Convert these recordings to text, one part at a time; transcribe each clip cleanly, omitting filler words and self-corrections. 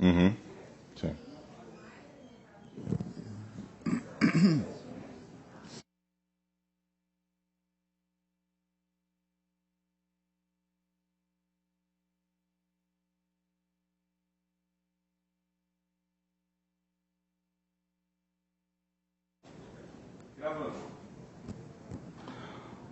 Uhum. Sim.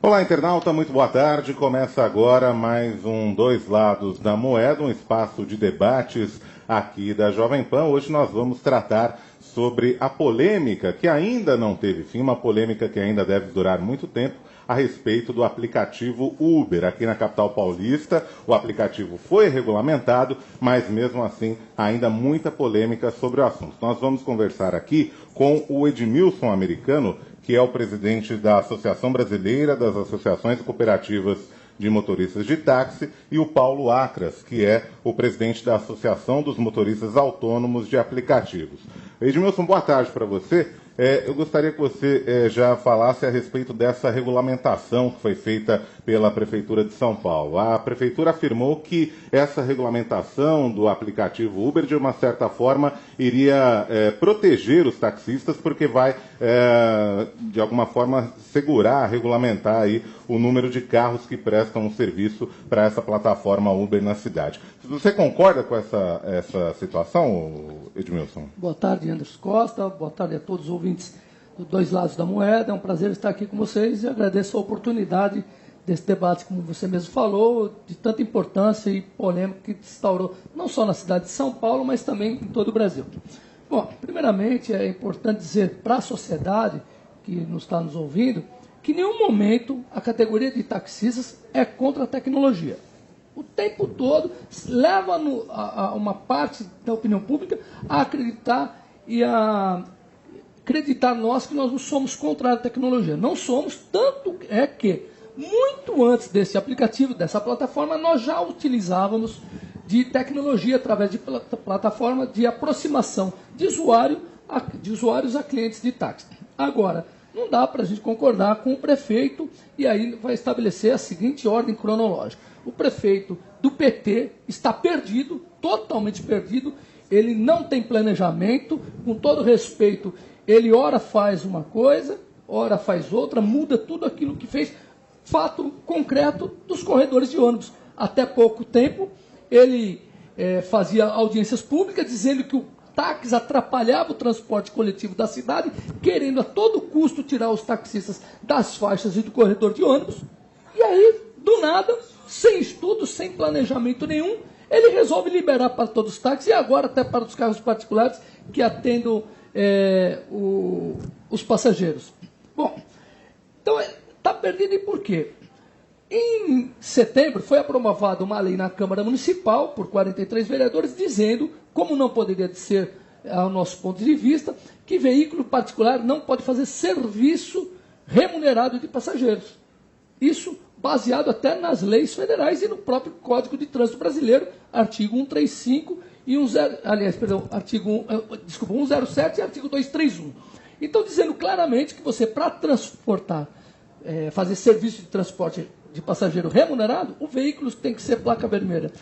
Olá, internauta, muito boa tarde. Começa agora mais um Dois Lados da Moeda, um espaço de debates aqui da Jovem Pan. Hoje nós vamos tratar sobre a polêmica que ainda não teve fim, uma polêmica que ainda deve durar muito tempo, a respeito do aplicativo Uber. Aqui na capital paulista, o aplicativo foi regulamentado, mas mesmo assim ainda muita polêmica sobre o assunto. Nós vamos conversar aqui com o Edmilson Americano, que é o presidente da Associação Brasileira das Associações e Cooperativas de Motoristas de Táxi, e o Paulo Acras, que é o presidente da Associação dos Motoristas Autônomos de Aplicativos. Edmilson, boa tarde para você. Eu gostaria que você já falasse a respeito dessa regulamentação que foi feita pela Prefeitura de São Paulo. A Prefeitura afirmou que essa regulamentação do aplicativo Uber, de uma certa forma, iria proteger os taxistas, porque vai, de alguma forma, segurar, regulamentar aí o número de carros que prestam um serviço para essa plataforma Uber na cidade. Você concorda com essa situação, Edmilson? Boa tarde, Anderson Costa. Boa tarde a todos os ouvintes dos Dois Lados da Moeda. É um prazer estar aqui com vocês e agradeço a oportunidade desse debate, como você mesmo falou, de tanta importância e polêmica que se instaurou não só na cidade de São Paulo, mas também em todo o Brasil. Bom, primeiramente é importante dizer para a sociedade que nos está nos ouvindo que em nenhum momento a categoria de taxistas é contra a tecnologia. O tempo todo leva a uma parte da opinião pública a acreditar e a acreditar nós que nós não somos contra a tecnologia. Não somos, tanto é que muito antes desse aplicativo, dessa plataforma, nós já utilizávamos de tecnologia através de plataforma de aproximação de usuários a clientes de táxi. Agora, não dá para a gente concordar com o prefeito e aí vai estabelecer a seguinte ordem cronológica. O prefeito do PT está perdido, totalmente perdido, ele não tem planejamento, com todo respeito, ele ora faz uma coisa, ora faz outra, muda tudo aquilo que fez. Fato concreto dos corredores de ônibus. Até pouco tempo, ele fazia audiências públicas dizendo que o táxi atrapalhava o transporte coletivo da cidade, querendo a todo custo tirar os taxistas das faixas e do corredor de ônibus. E aí, do nada, sem estudo, sem planejamento nenhum, ele resolve liberar para todos os táxis e agora até para os carros particulares que atendam os passageiros. Bom, então está perdido e por quê? Em setembro foi aprovada uma lei na Câmara Municipal por 43 vereadores dizendo, como não poderia ser ao nosso ponto de vista, que veículo particular não pode fazer serviço remunerado de passageiros. Isso baseado até nas leis federais e no próprio Código de Trânsito Brasileiro, artigo 135 e 107 e artigo 231. Então, dizendo claramente que você, para transportar, fazer serviço de transporte de passageiro remunerado, o veículo tem que ser placa vermelha,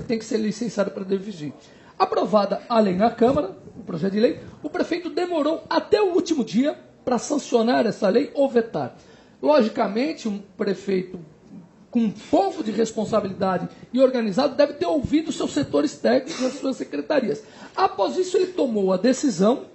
tem que ser licenciado para dirigir. Aprovada a lei na Câmara, o projeto de lei, o prefeito demorou até o último dia para sancionar essa lei ou vetar. Logicamente, um prefeito com um pouco de responsabilidade e organizado deve ter ouvido seus setores técnicos e as suas secretarias. Após isso, ele tomou a decisão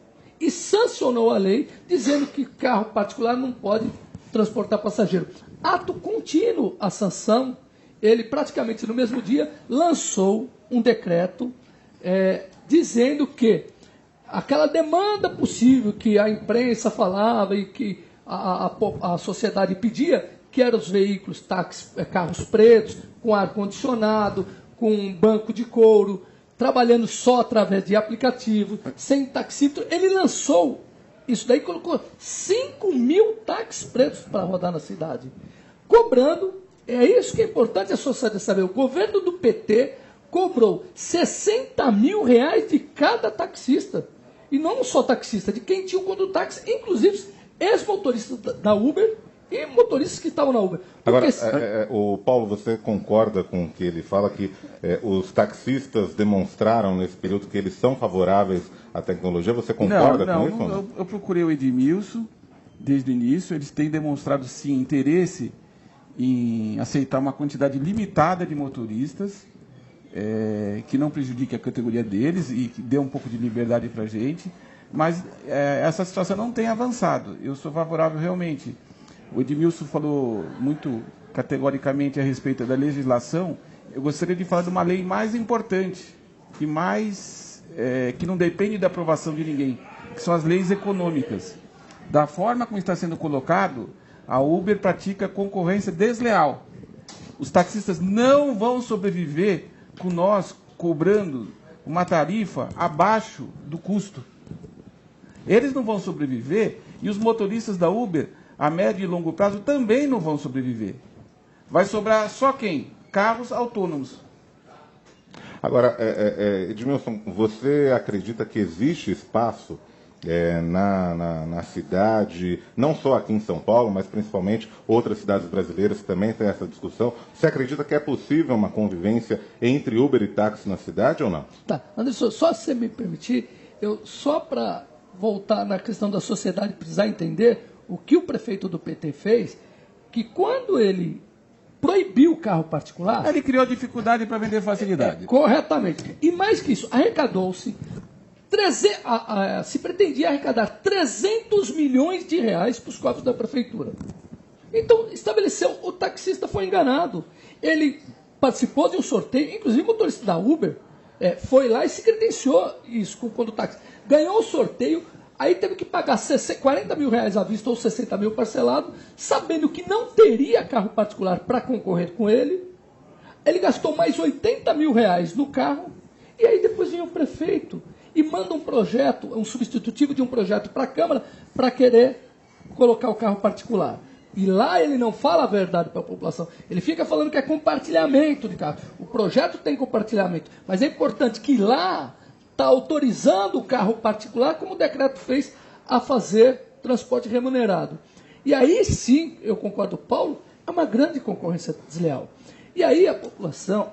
e sancionou a lei, dizendo que carro particular não pode transportar passageiro. Ato contínuo a sanção, ele praticamente no mesmo dia lançou um decreto dizendo que aquela demanda possível que a imprensa falava e que a sociedade pedia, que eram os veículos, carros pretos, com ar-condicionado, com banco de couro, trabalhando só através de aplicativo, sem taxímetro, ele lançou isso daí, colocou 5.000 táxis pretos para rodar na cidade, cobrando, é isso que é importante a sociedade saber, o governo do PT cobrou R$60 mil de cada taxista, e não só taxista, de quem tinha o conduto táxi, inclusive ex-motoristas da Uber, e motoristas que estavam na Uber. Agora, o Paulo, você concorda com o que ele fala, que os taxistas demonstraram nesse período que eles são favoráveis à tecnologia? Você concorda com isso? Não, eu procurei o Edmilson desde o início. Eles têm demonstrado, sim, interesse em aceitar uma quantidade limitada de motoristas, que não prejudique a categoria deles e que dê um pouco de liberdade para a gente. Mas essa situação não tem avançado. Eu sou favorável realmente. O Edmilson falou muito categoricamente a respeito da legislação. Eu gostaria de falar de uma lei mais importante, que não depende da aprovação de ninguém, que são as leis econômicas. Da forma como está sendo colocado, a Uber pratica concorrência desleal. Os taxistas não vão sobreviver com nós cobrando uma tarifa abaixo do custo. Eles não vão sobreviver e os motoristas da Uber, a médio e longo prazo, também não vão sobreviver. Vai sobrar só quem? Carros autônomos. Agora, Edmilson, você acredita que existe espaço na cidade, não só aqui em São Paulo, mas principalmente outras cidades brasileiras que também têm essa discussão? Você acredita que é possível uma convivência entre Uber e táxi na cidade ou não? Tá, Anderson, só se você me permitir, só para voltar na questão da sociedade precisar entender o que o prefeito do PT fez, que quando ele proibiu o carro particular... Ele criou dificuldade para vender facilidade. Corretamente. E mais que isso, arrecadou-se... se pretendia arrecadar 300 milhões de reais para os cofres da prefeitura. Então, estabeleceu, o taxista foi enganado. Ele participou de um sorteio, inclusive o motorista da Uber foi lá e se credenciou isso quando o táxi. Ganhou o sorteio, aí teve que pagar 40 mil reais à vista ou 60 mil parcelado, sabendo que não teria carro particular para concorrer com ele. Ele gastou mais 80 mil reais no carro, e aí depois vem o prefeito e manda um projeto, um substitutivo de um projeto para a Câmara, para querer colocar o carro particular. E lá ele não fala a verdade para a população. Ele fica falando que é compartilhamento de carro. O projeto tem compartilhamento, mas é importante que lá está autorizando o carro particular, como o decreto fez, a fazer transporte remunerado. E aí sim, eu concordo com o Paulo, é uma grande concorrência desleal. E aí a população,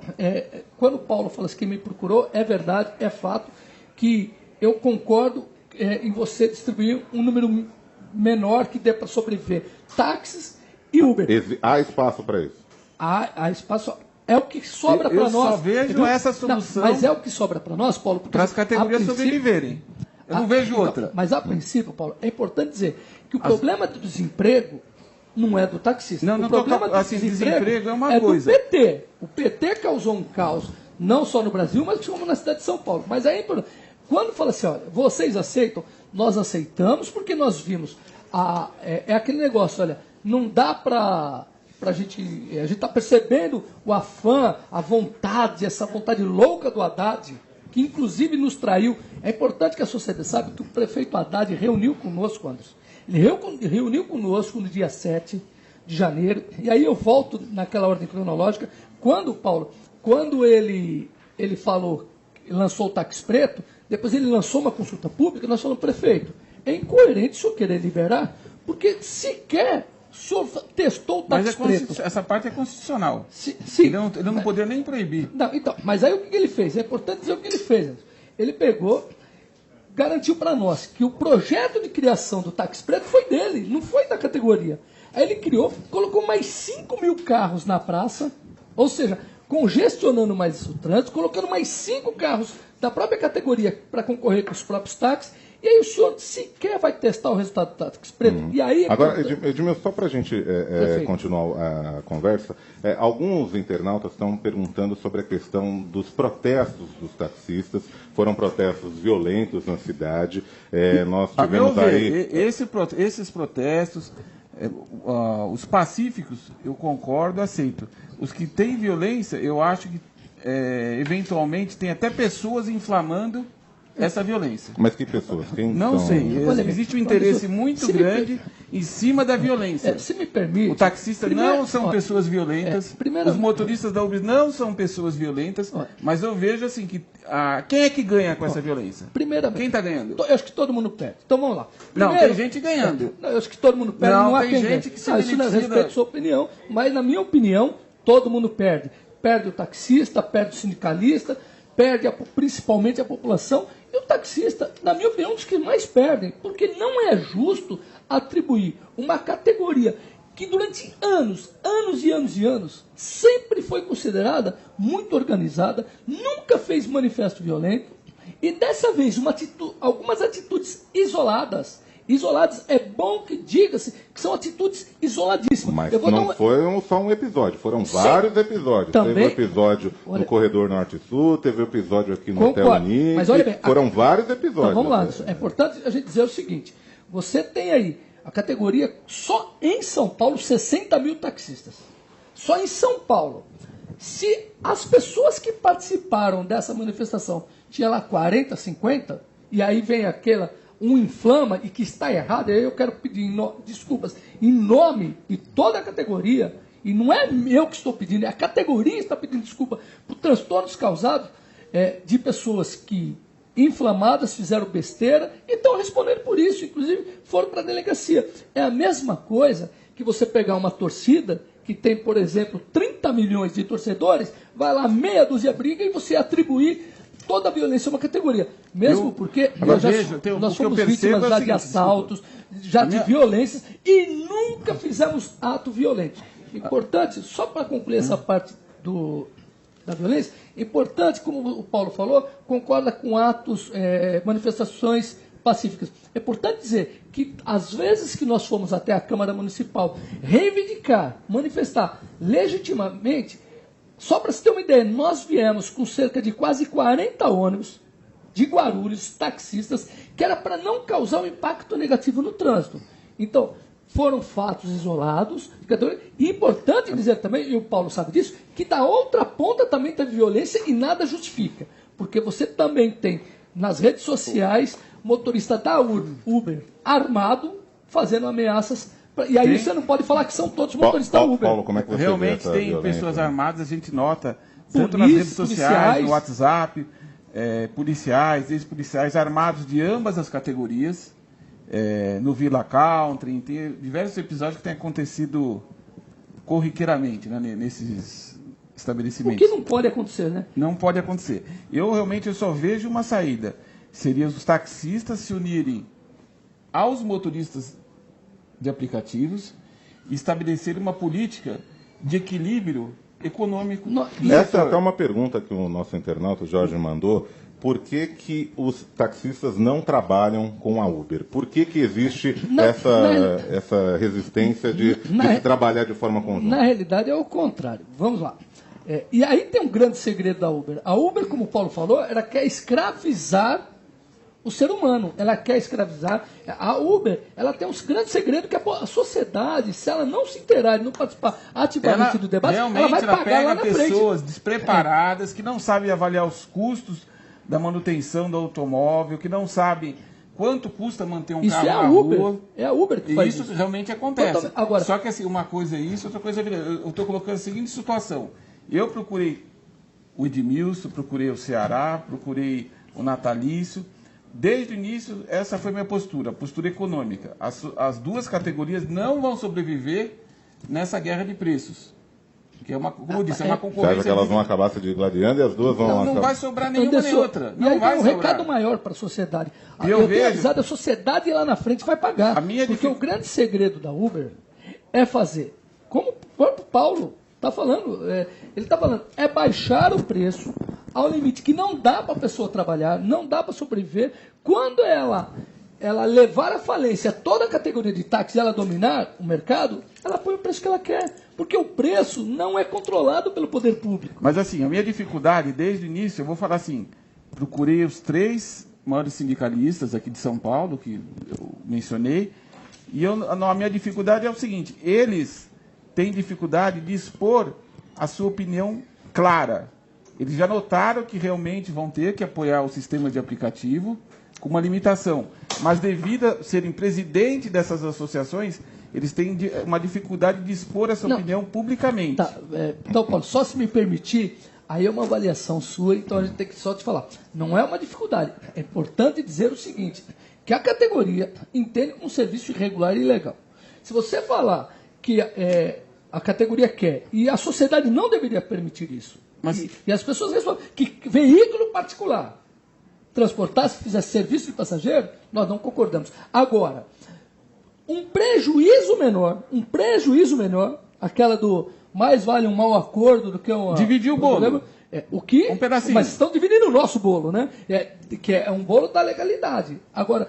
quando o Paulo fala assim, quem me procurou, é verdade, é fato, que eu concordo em você distribuir um número menor que dê para sobreviver. Táxis e Uber. Há espaço para isso? Há espaço. É o que sobra para nós. Eu só vejo essa solução. Não, mas é o que sobra para nós, Paulo. Para as categorias sobreviverem. Eu não vejo outra. Mas a princípio, Paulo, é importante dizer que o problema do desemprego não é do taxista. Não, o problema do desemprego é uma coisa. Do PT. O PT causou um caos, não só no Brasil, mas como na cidade de São Paulo. Mas aí, quando fala assim, olha, vocês aceitam? Nós aceitamos porque nós vimos. É aquele negócio, olha, não dá para a gente está percebendo o afã, a vontade, essa vontade louca do Haddad, que inclusive nos traiu. É importante que a sociedade saiba que o prefeito Haddad reuniu conosco, Anderson. Ele reuniu conosco no dia 7 de janeiro, e aí eu volto naquela ordem cronológica, quando ele falou, lançou o táxi preto, depois ele lançou uma consulta pública, nós falamos, prefeito, é incoerente o senhor querer liberar, porque sequer o senhor testou o táxi preto. Essa parte é constitucional. Sim. Ele não poderia nem proibir. Não, então, mas aí o que ele fez? É importante dizer o que ele fez. Ele pegou, garantiu para nós que o projeto de criação do táxi preto foi dele, não foi da categoria. Aí ele criou, colocou mais 5 mil carros na praça, ou seja, congestionando mais o trânsito, colocando mais 5 carros da própria categoria para concorrer com os próprios táxis, e aí o senhor sequer vai testar o resultado do táxi preto. E aí, agora, Edmilson, só para a gente continuar a conversa, alguns internautas estão perguntando sobre a questão dos protestos dos taxistas. Foram protestos violentos na cidade. Nós tivemos esses protestos, os pacíficos, eu concordo, aceito. Os que têm violência, eu acho que eventualmente tem até pessoas inflamando essa violência. Mas que pessoas? Quem Não são? sei. Olha, Existe um interesse muito grande em cima da violência. Se me permite... O taxista não são pessoas violentas, os motoristas da Uber não são pessoas violentas, mas eu vejo assim que quem é que ganha com essa violência? Primeiramente, quem está ganhando? Eu acho que todo mundo perde. Então vamos lá. Não, tem gente ganhando. Eu acho que todo mundo perde, não há tem quem gente ganhe. que se Isso não respeita a sua opinião, mas na minha opinião, todo mundo perde. Perde o taxista, perde o sindicalista, perde principalmente a população. E o taxista, na minha opinião, é um dos que mais perdem, porque não é justo atribuir uma categoria que durante anos e anos, sempre foi considerada muito organizada, nunca fez manifesto violento, e dessa vez algumas atitudes isoladas, é bom que diga-se que são atitudes isoladíssimas. Mas não foi só um episódio, foram vários episódios. Também, teve o episódio no Corredor Norte-Sul, teve o episódio aqui no Hotel Unique, mas olha bem, foram vários episódios. Então vamos lá, é importante a gente dizer o seguinte, você tem aí a categoria, só em São Paulo, 60 mil taxistas. Só em São Paulo. Se as pessoas que participaram dessa manifestação tinha lá 40, 50, e aí vem inflama e que está errado, aí eu quero pedir desculpas em nome de toda a categoria, e não é eu que estou pedindo, é a categoria que está pedindo desculpa por transtornos causados de pessoas que inflamadas, fizeram besteira e estão respondendo por isso, inclusive foram para a delegacia. É a mesma coisa que você pegar uma torcida que tem, por exemplo, 30 milhões de torcedores, vai lá, meia dúzia briga e você atribuir toda a violência a uma categoria. Mesmo porque nós fomos vítimas já de assaltos, já de violências e nunca fizemos ato violento. Importante, só para concluir essa parte da violência, importante, como o Paulo falou, concorda com atos, manifestações pacíficas. É importante dizer que, às vezes que nós fomos até a Câmara Municipal reivindicar, manifestar legitimamente, só para se ter uma ideia, nós viemos com cerca de quase 40 ônibus de Guarulhos, taxistas, que era para não causar um impacto negativo no trânsito. Então, foram fatos isolados. E importante dizer também, e o Paulo sabe disso, que da outra ponta também teve violência e nada justifica. Porque você também tem, nas redes sociais, motorista da Uber armado, fazendo ameaças. E aí você não pode falar que são todos motoristas da Uber. Paulo, como é que você realmente vê tem violência? Pessoas armadas, a gente nota, tanto nas redes sociais, no WhatsApp, policiais, ex-policiais armados de ambas as categorias. No Villa Country, tem diversos episódios que têm acontecido corriqueiramente, né, nesses estabelecimentos. O que não pode acontecer, né? Não pode acontecer. Eu só vejo uma saída. Seria os taxistas se unirem aos motoristas de aplicativos e estabelecerem uma política de equilíbrio econômico. Essa é até uma pergunta que o nosso internauta, o Jorge, mandou. Por que os taxistas não trabalham com a Uber? Por que existe essa resistência de se trabalhar de forma conjunta? Na realidade é o contrário. Vamos lá. E aí tem um grande segredo da Uber. A Uber, como o Paulo falou, ela quer escravizar o ser humano. Ela quer escravizar. A Uber, ela tem um grande segredo que a sociedade, se ela não se inteirar e não participar ativamente do debate, ela vai pagar lá na frente. Pessoas despreparadas, que não sabem avaliar os custos da manutenção do automóvel, que não sabem quanto custa manter um carro na rua. É a Uber que faz isso. Isso realmente acontece. Só que assim, uma coisa é isso, outra coisa é... Eu estou colocando a seguinte situação. Eu procurei o Edmilson, procurei o Ceará, procurei o Natalício. Desde o início, essa foi minha postura, postura econômica. As duas categorias não vão sobreviver nessa guerra de preços. Que é uma, como eu disse, é uma concorrência. Você acha que elas vão acabar se digladiando e as duas vão... Não vai sobrar nenhuma nem outra. Não vai sobrar. Um recado maior para a sociedade. Eu tenho avisado, a sociedade lá na frente vai pagar. Porque o grande segredo da Uber é fazer, como o próprio Paulo está falando, ele está falando, é baixar o preço ao limite que não dá para a pessoa trabalhar, não dá para sobreviver. Quando ela levar à falência toda a categoria de táxi e ela dominar o mercado, ela põe o preço que ela quer. Porque o preço não é controlado pelo poder público. Mas assim, a minha dificuldade, desde o início, eu vou falar assim, procurei os 3 maiores sindicalistas aqui de São Paulo, que eu mencionei, e a minha dificuldade é o seguinte, eles têm dificuldade de expor a sua opinião clara. Eles já notaram que realmente vão ter que apoiar o sistema de aplicativo com uma limitação. Mas devido a serem presidente dessas associações, eles têm uma dificuldade de expor essa opinião publicamente. Tá, então, Paulo, só se me permitir, aí é uma avaliação sua, então a gente tem que só te falar. Não é uma dificuldade. É importante dizer o seguinte, que a categoria entende como um serviço irregular e ilegal. Se você falar que a categoria quer e a sociedade não deveria permitir isso, e as pessoas respondem que veículo particular transportar, se fizesse serviço de passageiro, nós não concordamos. Agora, um prejuízo menor, aquela do mais vale um mau acordo do que um... Dividir o bolo. O que? Um pedacinho. Mas estão dividindo o nosso bolo, né? Que é um bolo da legalidade. Agora,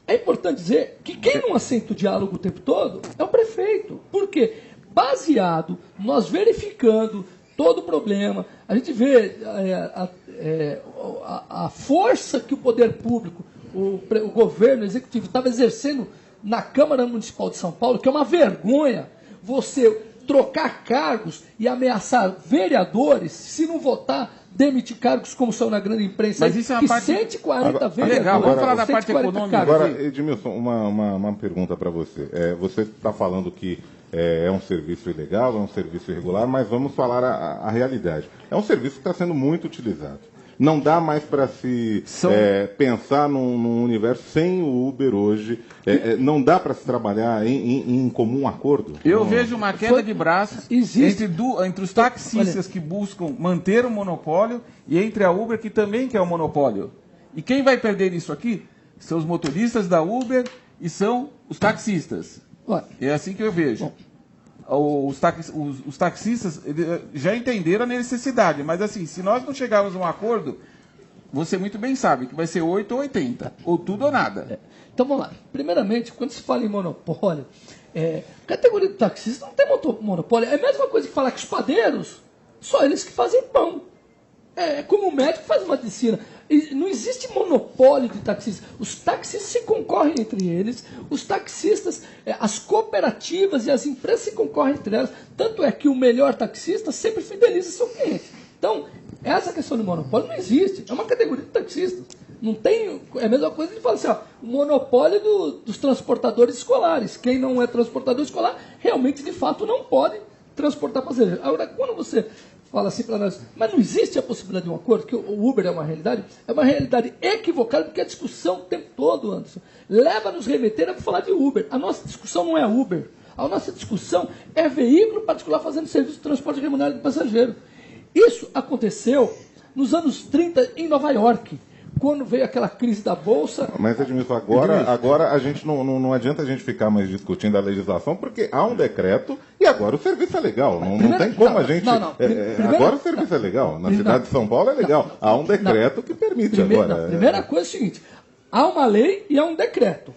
é importante dizer que quem não aceita o diálogo o tempo todo é o prefeito. Por quê? Baseado, nós verificando todo o problema, a gente vê a força que o poder público, o governo o executivo estava exercendo na Câmara Municipal de São Paulo, que é uma vergonha você trocar cargos e ameaçar vereadores, se não votar, demitir cargos como são na grande imprensa. Mas isso é uma que parte... 140 vereadores... Legal, vamos falar da parte econômica. Agora, Edmilson, uma pergunta para você. Você está falando que é um serviço ilegal, é um serviço irregular, mas vamos falar a realidade. É um serviço que está sendo muito utilizado. Não dá mais para se pensar num universo sem o Uber hoje. Não dá para se trabalhar em comum acordo? Eu vejo uma queda de braços entre os taxistas que buscam manter o monopólio e entre a Uber, que também quer o monopólio. E quem vai perder isso aqui? São os motoristas da Uber e são os taxistas. É assim que eu vejo. Os taxistas já entenderam a necessidade, mas assim, se nós não chegarmos a um acordo, você muito bem sabe que vai ser 8 ou 80, ou tudo ou nada. Então vamos lá. Primeiramente, quando se fala em monopólio, categoria de taxista não tem monopólio. É a mesma coisa que falar que os padeiros, só eles que fazem pão. É como o médico faz uma medicina. Não existe monopólio de taxistas. Os taxistas se concorrem entre eles, os taxistas, as cooperativas e as empresas se concorrem entre elas. Tanto é que o melhor taxista sempre fideliza seu cliente. Então, essa questão de monopólio não existe. É uma categoria de taxistas. Não tem, é a mesma coisa que fala assim, o monopólio dos transportadores escolares. Quem não é transportador escolar, realmente, de fato, não pode transportar passageiros. Agora, quando você fala assim para nós, mas não existe a possibilidade de um acordo, que o Uber é uma realidade equivocada, porque a discussão o tempo todo, Anderson, leva a nos remeter a falar de Uber. A nossa discussão não é Uber. A nossa discussão é veículo particular fazendo serviço de transporte remunerado de passageiro. Isso aconteceu nos anos 30 em Nova York, quando veio aquela crise da Bolsa. Mas, Edmilson, agora a gente não adianta a gente ficar mais discutindo a legislação, porque há um decreto e agora o serviço é legal. Não tem como a gente... agora o serviço é legal. Na cidade de São Paulo é legal. Há um decreto que permite agora. Primeira coisa é o seguinte, há uma lei e há um decreto.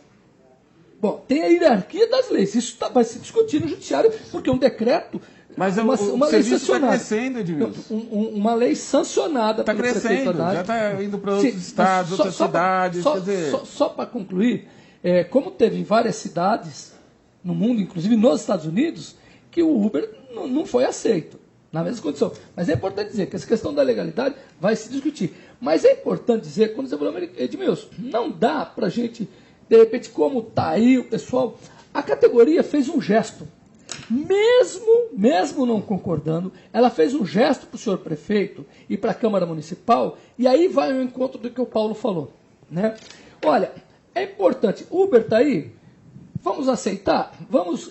Bom, tem a hierarquia das leis. Isso vai se discutir no judiciário, porque um decreto... Mas uma lei sancionada. Está crescendo, Edmilson. Uma lei sancionada pelo prefeito Haddad. Já está indo para outros estados, outras cidades. Só para concluir, como teve em várias cidades no mundo, inclusive nos Estados Unidos, que o Uber não foi aceito, na mesma condição. Mas é importante dizer que essa questão da legalidade vai se discutir. Mas é importante dizer, quando você falou, Edmilson, não dá para a gente, de repente, como está aí o pessoal, a categoria fez um gesto. Mesmo não concordando, ela fez um gesto para o senhor prefeito e para a Câmara Municipal, e aí vai ao encontro do que o Paulo falou. Né? Olha, é importante, Uber está aí, vamos aceitar?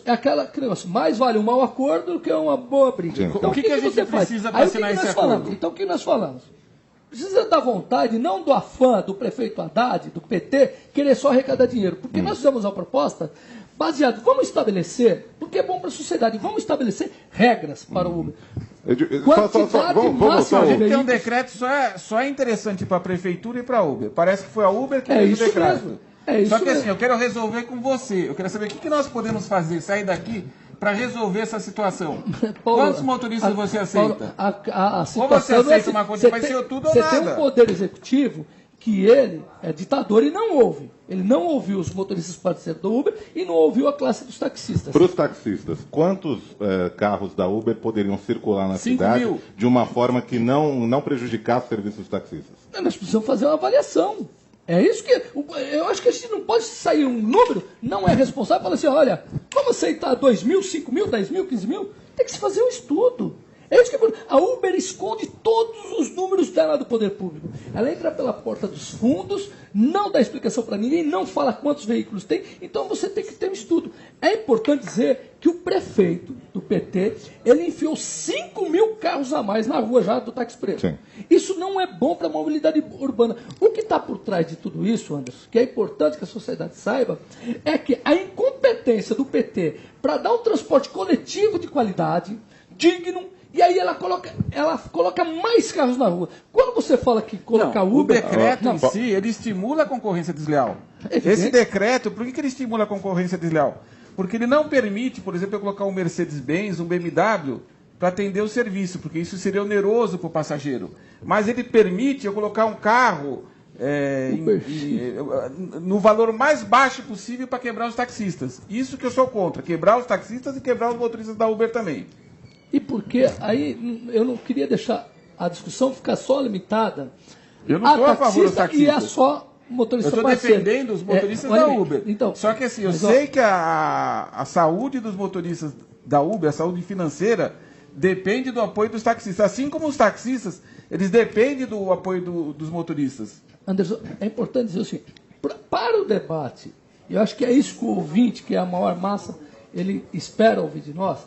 É aquele negócio, mais vale um mau acordo do que uma boa briga. Então, o que a gente precisa para assinar esse acordo? Então, o que nós falamos? Precisa da vontade, não do afã do prefeito Haddad, do PT, querer só arrecadar dinheiro. Porque nós fizemos uma proposta baseada, vamos estabelecer, porque é bom para a sociedade, vamos estabelecer regras para o Uber. Vamos tem um decreto, só é interessante para a prefeitura e para a Uber. Parece que foi a Uber que fez o decreto. Só que assim, eu quero resolver com você. Eu quero saber o que nós podemos fazer, sair daqui, para resolver essa situação. Paulo, quantos motoristas você aceita? Paulo, ou você aceita uma coisa, vai ser tudo ou nada. Você tem um poder executivo que ele é ditador e não ouve. Ele não ouviu os motoristas parceiros do Uber e não ouviu a classe dos taxistas. Para os taxistas, quantos carros da Uber poderiam circular na 5 cidade mil. de uma forma que não prejudicasse o serviço dos taxistas? Nós precisamos fazer uma avaliação. É isso que... Eu acho que a gente não pode sair um número, não é responsável, falar assim, olha, vamos aceitar 2 mil, 5 mil, 10 mil, 15 mil? Tem que se fazer um estudo. É isso que a Uber esconde todos os números dela do poder público. Ela entra pela porta dos fundos, não dá explicação para ninguém, não fala quantos veículos tem, então você tem que ter um estudo. É importante dizer que o prefeito do PT, ele enfiou 5 mil carros a mais na rua já do táxi preto. Sim. Isso não é bom para a mobilidade urbana. O que está por trás de tudo isso, Anderson, que é importante que a sociedade saiba, é que a incompetência do PT para dar um transporte coletivo de qualidade, digno, e aí ela coloca mais carros na rua. Quando você fala que coloca O Uber... decreto em si, ele estimula a concorrência desleal. Evidente. Esse decreto, por que ele estimula a concorrência desleal? Porque ele não permite, por exemplo, eu colocar um Mercedes-Benz, um BMW, para atender o serviço, porque isso seria oneroso para o passageiro. Mas ele permite eu colocar um carro no valor mais baixo possível para quebrar os taxistas. Isso que eu sou contra, quebrar os taxistas e quebrar os motoristas da Uber também. E porque aí eu não queria deixar a discussão ficar só limitada Eu não estou a favor dos taxistas. e é só motorista Eu estou parceiro. defendendo os motoristas olha da bem, Uber. Então, Só que assim, eu mas, sei que a saúde dos motoristas da Uber, a saúde financeira, depende do apoio dos taxistas. Assim como os taxistas, eles dependem do apoio dos motoristas. Anderson, é importante dizer assim, para o debate, eu acho que é isso que o ouvinte, que é a maior massa, ele espera ouvir de nós,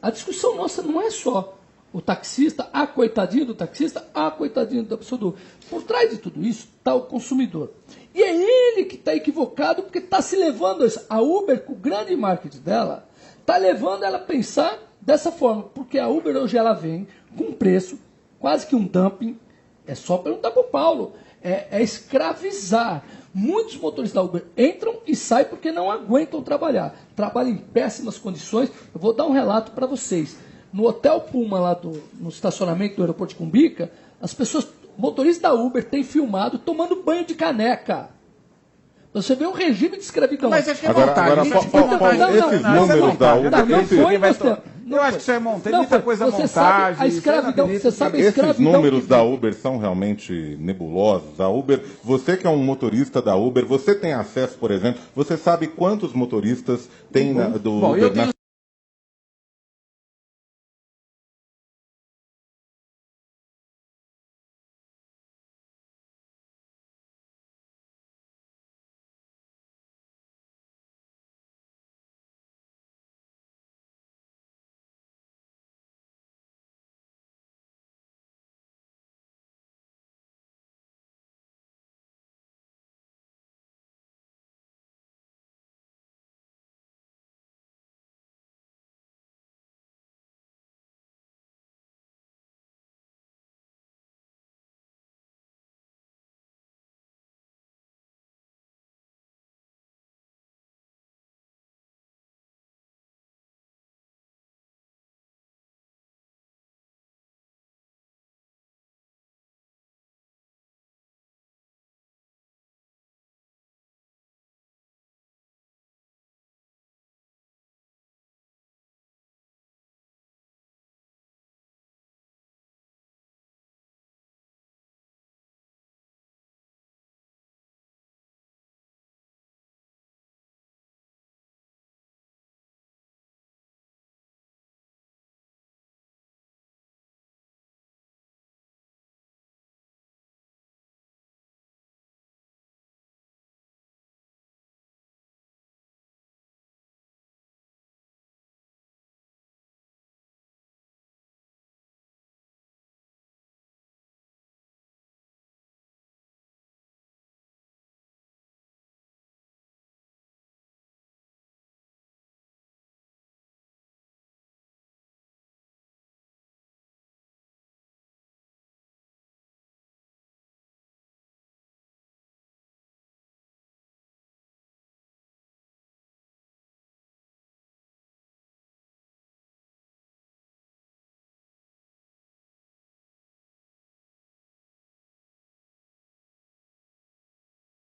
a discussão nossa não é só o taxista, coitadinho do taxista, coitadinho da pessoa do... Por trás de tudo isso está o consumidor. E é ele que está equivocado, porque está se levando a isso. A Uber, com o grande marketing dela, está levando ela a pensar dessa forma, porque a Uber hoje ela vem com um preço, quase que um dumping, é só perguntar para o Paulo, é escravizar. Muitos motoristas da Uber entram e saem porque não aguentam trabalhar. Trabalham em péssimas condições. Eu vou dar um relato para vocês. No Hotel Puma, lá no estacionamento do aeroporto de Cumbica, as pessoas, motoristas da Uber, têm filmado tomando banho de caneca. Você vê um regime de escravidão. Mas acho que é Agora, montagem. esses números da Uber... Eu acho que isso é montagem. Muita coisa você montagem. Sabe a escravidão, você sabe a escravidão. Esses números da Uber são realmente nebulosos. A Uber, você que é um motorista da Uber, você tem acesso, por exemplo, você sabe quantos motoristas tem do Bom, eu Uber na tenho